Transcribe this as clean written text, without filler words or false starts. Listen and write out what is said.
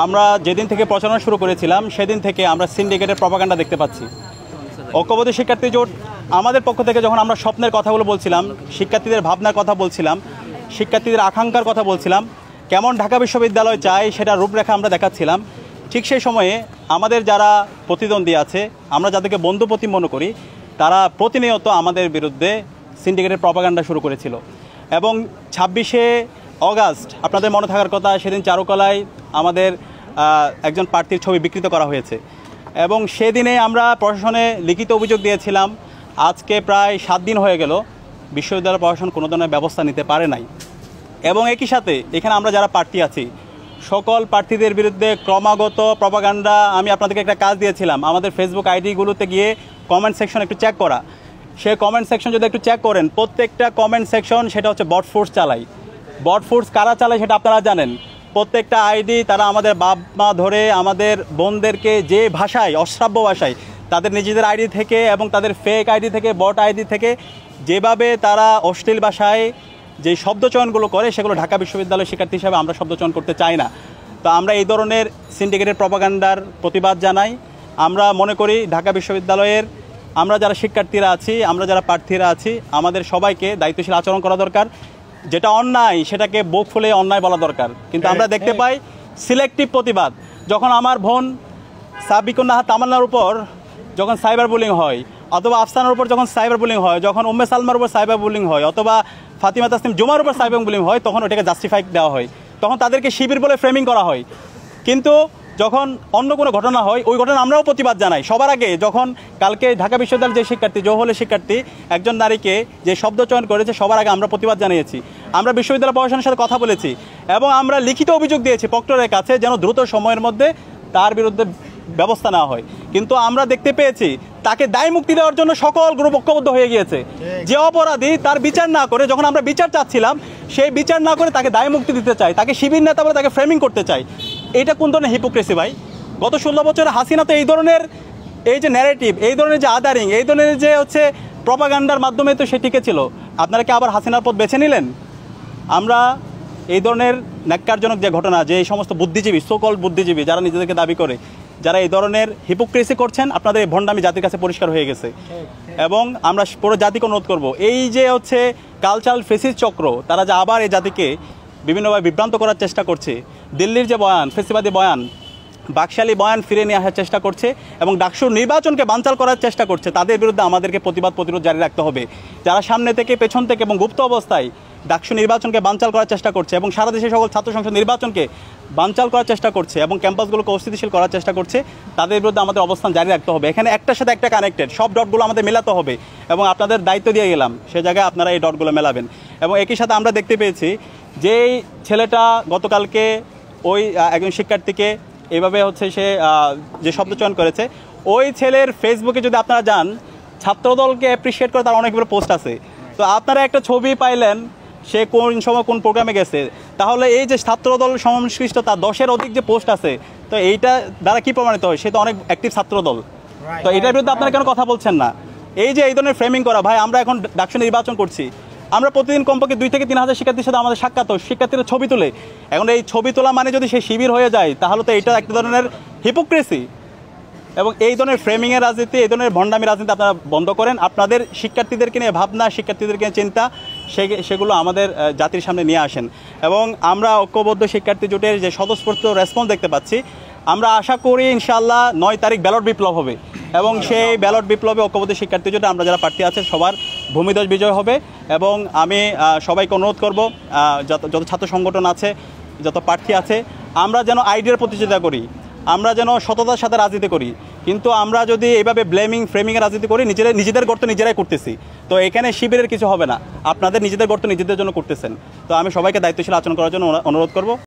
আমরা যেদিন থেকে প্রচারণা শুরু করেছিলাম সেদিন থেকে আমরা সিন্ডিকেটের প্রপাগান্ডা দেখতে পাচ্ছি। ঐক্যবদ্ধ শিক্ষার্থী জোট আমাদের পক্ষ থেকে যখন আমরা স্বপ্নের কথাগুলো বলছিলাম, শিক্ষার্থীদের ভাবনার কথা বলছিলাম, শিক্ষার্থীদের আকাঙ্ক্ষার কথা বলছিলাম, কেমন ঢাকা বিশ্ববিদ্যালয় চাই সেটা রূপরেখা আমরা দেখাচ্ছিলাম, ঠিক সেই সময়ে আমাদের যারা প্রতিদ্বন্দ্বী আছে, আমরা যাদেরকে বন্ধুপ্রতি মনে করি, তারা প্রতিনিয়ত আমাদের বিরুদ্ধে সিন্ডিকেটের প্রপাগান্ডা শুরু করেছিল। এবং 26শে অগাস্ট আপনাদের মনে থাকার কথা, সেদিন চারুকলায় আমাদের একজন প্রার্থীর ছবি বিকৃত করা হয়েছে এবং সেদিনে আমরা প্রশাসনে লিখিত অভিযোগ দিয়েছিলাম। আজকে প্রায় 7 দিন হয়ে গেল, বিশ্ববিদ্যালয় প্রশাসন কোনো ধরনের ব্যবস্থা নিতে পারে নাই। এবং একই সাথে এখানে আমরা যারা প্রার্থী আছি সকল প্রার্থীদের বিরুদ্ধে ক্রমাগত প্রপাগান্ডা। আমি আপনাদেরকে একটা কাজ দিয়েছিলাম, আমাদের ফেসবুক আইডিগুলোতে গিয়ে কমেন্ট সেকশন একটু চেক করা। সে কমেন্ট সেকশন যদি একটু চেক করেন, প্রত্যেকটা কমেন্ট সেকশন সেটা হচ্ছে বট ফোর্স চালায়। বট ফোর্স কারা চালায় সেটা আপনারা জানেন। প্রত্যেকটা আইডি তারা আমাদের বাপ মা ধরে আমাদের বোনদেরকে যে ভাষায়, অশ্রাব্য ভাষায়, তাদের নিজেদের আইডি থেকে এবং তাদের ফেক আইডি থেকে, বট আইডি থেকে যেভাবে তারা অশ্লীল ভাষায় যে শব্দচয়নগুলো করে, সেগুলো ঢাকা বিশ্ববিদ্যালয়ের শিক্ষার্থী হিসাবে আমরা শব্দচয়ন করতে চাই না। তো আমরা এই ধরনের সিন্ডিকেটের প্রপাগান্ডার প্রতিবাদ জানাই। আমরা মনে করি ঢাকা বিশ্ববিদ্যালয়ের আমরা যারা শিক্ষার্থীরা আছি, আমরা যারা প্রার্থীরা আছি, আমাদের সবাইকে দায়িত্বশীল আচরণ করা দরকার। যেটা অন্যায় সেটাকে বুক ফুলে অন্যায় বলা দরকার। কিন্তু আমরা দেখতে পাই সিলেক্টিভ প্রতিবাদ। যখন আমার বোন সাবিকুন্নাহা তামান্নার উপর যখন সাইবার বুলিং হয়, অথবা আফসানার উপর যখন সাইবার বুলিং হয়, যখন উম্মে সালমার উপর সাইবার বুলিং হয়, অথবা ফাতিমা তাসনিম জুমার উপর সাইবার বুলিং হয়, তখন ওটাকে জাস্টিফাই দেওয়া হয়, তখন তাদেরকে শিবির বলে ফ্রেমিং করা হয়। কিন্তু যখন অন্য কোনো ঘটনা হয়, ওই ঘটনা আমরাও প্রতিবাদ জানাই। সবার আগে যখন কালকে ঢাকা বিশ্ববিদ্যালয়ের যে শিক্ষার্থী, জওহলের শিক্ষার্থী একজন নারীকে যে শব্দচয়ন করেছে, সবার আগে আমরা প্রতিবাদ জানিয়েছি। আমরা বিশ্ববিদ্যালয় প্রশাসনের সাথে কথা বলেছি এবং আমরা লিখিত অভিযোগ দিয়েছি প্রক্টরের কাছে, যেন দ্রুত সময়ের মধ্যে তার বিরুদ্ধে ব্যবস্থা নেওয়া হয়। কিন্তু আমরা দেখতে পেয়েছি তাকে দায় মুক্তি দেওয়ার জন্য সকল গ্রুপ ঐক্যবদ্ধ হয়ে গিয়েছে। যে অপরাধী তার বিচার না করে, যখন আমরা বিচার চাচ্ছিলাম, সেই বিচার না করে তাকে দায় মুক্তি দিতে চাই, তাকে শিবির নেতা বলে তাকে ফ্রেমিং করতে চাই। এটা কোন ধরনের হিপোক্রেসি ভাই? গত 16 বছরে হাসিনা তো এই ধরনের এই যে ন্যারেটিভ, এই ধরনের যে আদারিং, এই ধরনের যে হচ্ছে প্রপাগান্ডার মাধ্যমে তো সে টিকেছিল। আপনারা কি আবার হাসিনার পথ বেছে নিলেন? আমরা এই ধরনের ন্যাক্কারজনক যে ঘটনা, যে এই সমস্ত বুদ্ধিজীবী, সোকল বুদ্ধিজীবী যারা নিজেদেরকে দাবি করে, যারা এই ধরনের হিপোক্রেসি করছেন, আপনাদের এই ভণ্ডামি জাতির কাছে পরিষ্কার হয়ে গেছে। এবং আমরা পুরো জাতিকে অনুরোধ করব, এই যে হচ্ছে কালচারাল ফেসিস চক্র, তারা যে আবার এই জাতিকে বিভিন্নভাবে বিভ্রান্ত করার চেষ্টা করছে, দিল্লির যে বয়ান, ফেসিবাদী বয়ান, বাকশালী বয়ান ফিরে নিয়ে আসার চেষ্টা করছে এবং ডাকসুর নির্বাচনকে বানচাল করার চেষ্টা করছে, তাদের বিরুদ্ধে আমাদেরকে প্রতিবাদ প্রতিরোধ জারি রাখতে হবে। যারা সামনে থেকে, পেছন থেকে এবং গুপ্ত অবস্থায় ডাকসু নির্বাচনকে বানচাল করার চেষ্টা করছে এবং সারা দেশে সকল ছাত্র সংসদ নির্বাচনকে বানচাল করার চেষ্টা করছে এবং ক্যাম্পাসগুলোকে অস্থিতিশীল করার চেষ্টা করছে, তাদের বিরুদ্ধে আমাদের অবস্থান জারি রাখতে হবে। এখানে একটার সাথে একটা কানেক্টেড, সব ডটগুলো আমাদের মেলাতে হবে এবং আপনাদের দায়িত্ব দিয়ে গেলাম, সে জায়গায় আপনারা এই ডটগুলো মেলাবেন। এবং একই সাথে আমরা দেখতে পেয়েছি যেই ছেলেটা গতকালকে ওই একজন শিক্ষার্থীকে এইভাবে হচ্ছে সে যে শব্দচয়ন করেছে, ওই ছেলের ফেসবুকে যদি আপনারা যান, ছাত্রদলকে অ্যাপ্রিসিয়েট করে তার অনেকগুলো পোস্ট আছে। তো আপনারা একটা ছবি পাইলেন সে কোন সময় কোন প্রোগ্রামে গেছে, তাহলে এই যে ছাত্রদল সংশ্লিষ্ট তার 10-এর অধিক যে পোস্ট আছে, তো এইটা দ্বারা কি প্রমাণিত হয়? সে তো অনেক অ্যাক্টিভ ছাত্রদল। তো এটার বিরুদ্ধে আপনারা কেন কথা বলছেন না? এই যে এই ধরনের ফ্রেমিং করা, ভাই আমরা এখন ডাকসু নির্বাচন করছি, আমরা প্রতিদিন কমপক্ষে 2 থেকে 3 হাজার শিক্ষার্থীর সাথে আমাদের সাক্ষাৎ, শিক্ষার্থীরা ছবি তোলে। এখন এই ছবি তোলা মানে যদি সে শিবির হয়ে যায়, তাহলে তো এটা একটা ধরনের হিপোক্রেসি। এবং এই ধরনের ফ্রেমিংয়ের রাজনীতি, এই ধরনের ভণ্ডামি রাজনীতি আপনারা বন্ধ করেন। আপনাদের শিক্ষার্থীদেরকে নিয়ে ভাবনা, শিক্ষার্থীদেরকে নিয়ে চিন্তা, সেগুলো আমাদের জাতির সামনে নিয়ে আসেন। এবং আমরা ঐক্যবদ্ধ শিক্ষার্থী জোটের যে স্বতঃস্ফূর্ত রেসপন্স দেখতে পাচ্ছি, আমরা আশা করি ইনশাআল্লাহ 9 তারিখ ব্যালট বিপ্লব হবে এবং সেই ব্যালট বিপ্লবে ঐক্যবদ্ধ শিক্ষার্থী জোটে আমরা যারা প্রার্থী আছে সবার ভূমিধ্বজ বিজয় হবে। এবং আমি সবাইকে অনুরোধ করব, যত ছাত্র সংগঠন আছে, যত প্রার্থী আছে, আমরা যেন আইডিয়ার প্রতিযোগিতা করি, আমরা যেন সততার সাথে রাজনীতি করি। কিন্তু আমরা যদি এইভাবে ব্লেমিং, ফ্রেমিংয়ের রাজনীতি করি, নিজেদের গর্ত নিজেরাই করতেছি। তো এখানে শিবিরের কিছু হবে না, আপনাদের নিজেদের গর্ত নিজেদের জন্য করতেছেন। তো আমি সবাইকে দায়িত্বশীল আচরণ করার জন্য অনুরোধ করব।